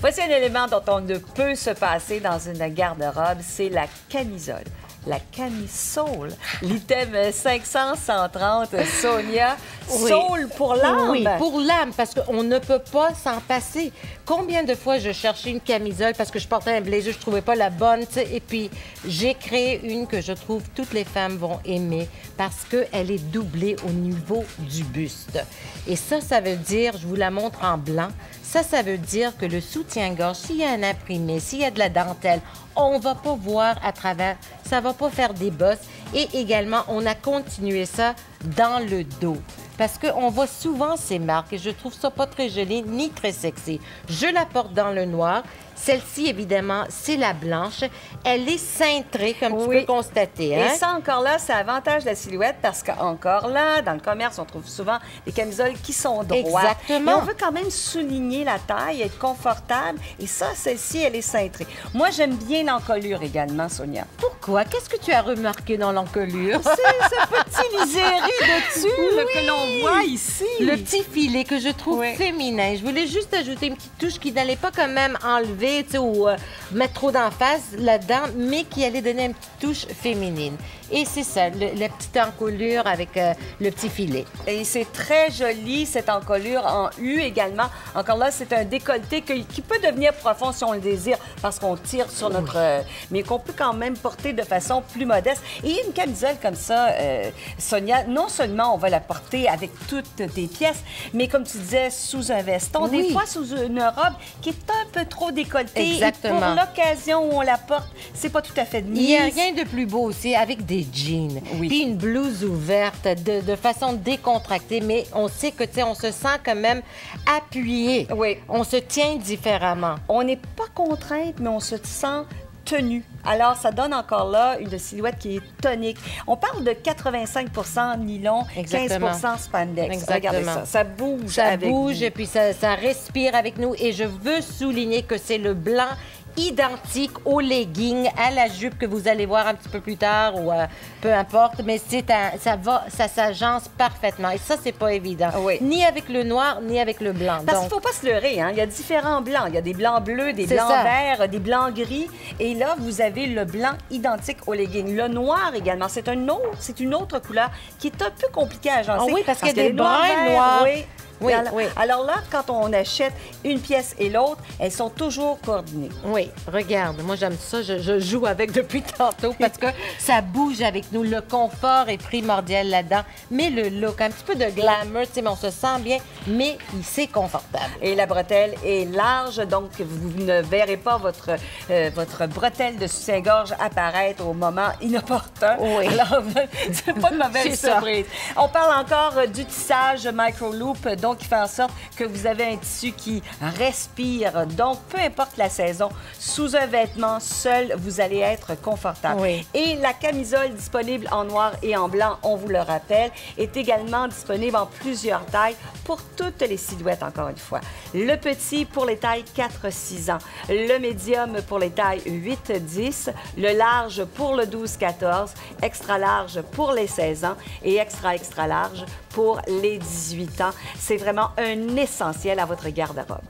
Voici un élément dont on ne peut se passer dans une garde-robe, c'est la camisole. La camisole, l'item 500-130, Sonia. Oui. Saule pour l'âme. Oui, pour l'âme, parce qu'on ne peut pas s'en passer. Combien de fois je cherchais une camisole parce que je portais un blazer, je trouvais pas la bonne, tu sais, et puis j'ai créé une que je trouve toutes les femmes vont aimer parce qu'elle est doublée au niveau du buste. Et ça veut dire, je vous la montre en blanc, ça veut dire que le soutien-gorge, s'il y a un imprimé, s'il y a de la dentelle, on va pas voir à travers, ça va pas faire des bosses. Et également, on a continué ça dans le dos. Parce qu'on voit souvent ces marques et je trouve ça pas très joli ni très sexy. Je la porte dans le noir. Celle-ci, évidemment, c'est la blanche. Elle est cintrée, comme tu peux constater. Hein? Et ça, encore là, c'est avantage de la silhouette parce qu'encore là, dans le commerce, on trouve souvent des camisoles qui sont droites. Exactement. Mais on veut quand même souligner la taille, être confortable. Et ça, celle-ci, elle est cintrée. Moi, j'aime bien l'encolure également, Sonia. Pourquoi? Qu'est-ce que tu as remarqué dans l'encolure? C'est ce petit liséré dessus que l'on voit ici. Le petit filet que je trouve féminin. Je voulais juste ajouter une petite touche qui n'allait pas quand même enlever ou mettre trop d'emphase là-dedans, mais qui allait donner une petite touche féminine. Et c'est ça, la petite encolure avec le petit filet. Et c'est très joli, cette encolure en U également. Encore là, c'est un décolleté qui peut devenir profond si on le désire, parce qu'on tire sur notre... mais qu'on peut quand même porter de façon plus modeste. Et une camisole comme ça, Sonia, non seulement on va la porter avec toutes tes pièces, mais comme tu disais, sous un veston, des fois sous une robe qui est un peu trop décolletée. Exactement. Et pour l'occasion où on la porte, c'est pas tout à fait de mise. Il n'y a rien de plus beau aussi avec des jeans. Puis une blouse ouverte de façon décontractée, mais on sait que, tu sais, on se sent quand même appuyé. Oui. On se tient différemment. On n'est pas contrainte, mais on se sent tenue. Alors, ça donne encore là une silhouette qui est tonique. On parle de 85 nylon, 15 spandex. Exactement. Regardez ça, ça bouge ça avec bouge vous. Et puis ça respire avec nous. Et je veux souligner que c'est le blanc identique au legging, à la jupe que vous allez voir un petit peu plus tard ou peu importe, mais ça s'agence parfaitement. Et ça, c'est pas évident. Ni avec le noir, ni avec le blanc. Parce qu'il faut pas se leurrer, hein? Il y a différents blancs. Il y a des blancs bleus, des blancs verts, des blancs gris. Et là, vous avez le blanc identique au legging. Le noir également, c'est une autre couleur qui est un peu compliquée à agencer. Ah oui, parce qu'il y a des bruns noirs. Oui. Alors là, quand on achète une pièce et l'autre, elles sont toujours coordonnées. Oui, regarde, moi j'aime ça, je joue avec depuis tantôt parce que ça bouge avec nous. Le confort est primordial là-dedans, mais le look, un petit peu de glamour, tu sais, mais on se sent bien, mais c'est confortable. Et la bretelle est large, donc vous ne verrez pas votre bretelle de soutien-gorge apparaître au moment inopportun. Oui. Alors, c'est pas de mauvaise surprise. On parle encore du tissage micro-loop, donc qui fait en sorte que vous avez un tissu qui respire. Donc, peu importe la saison, sous un vêtement seul, vous allez être confortable. Oui. Et la camisole disponible en noir et en blanc, on vous le rappelle, est également disponible en plusieurs tailles pour toutes les silhouettes, encore une fois. Le petit pour les tailles 4-6 ans, le médium pour les tailles 8-10, le large pour le 12-14, extra large pour les 16 ans et extra large pour les 18 ans. C'est vraiment un essentiel à votre garde-robe.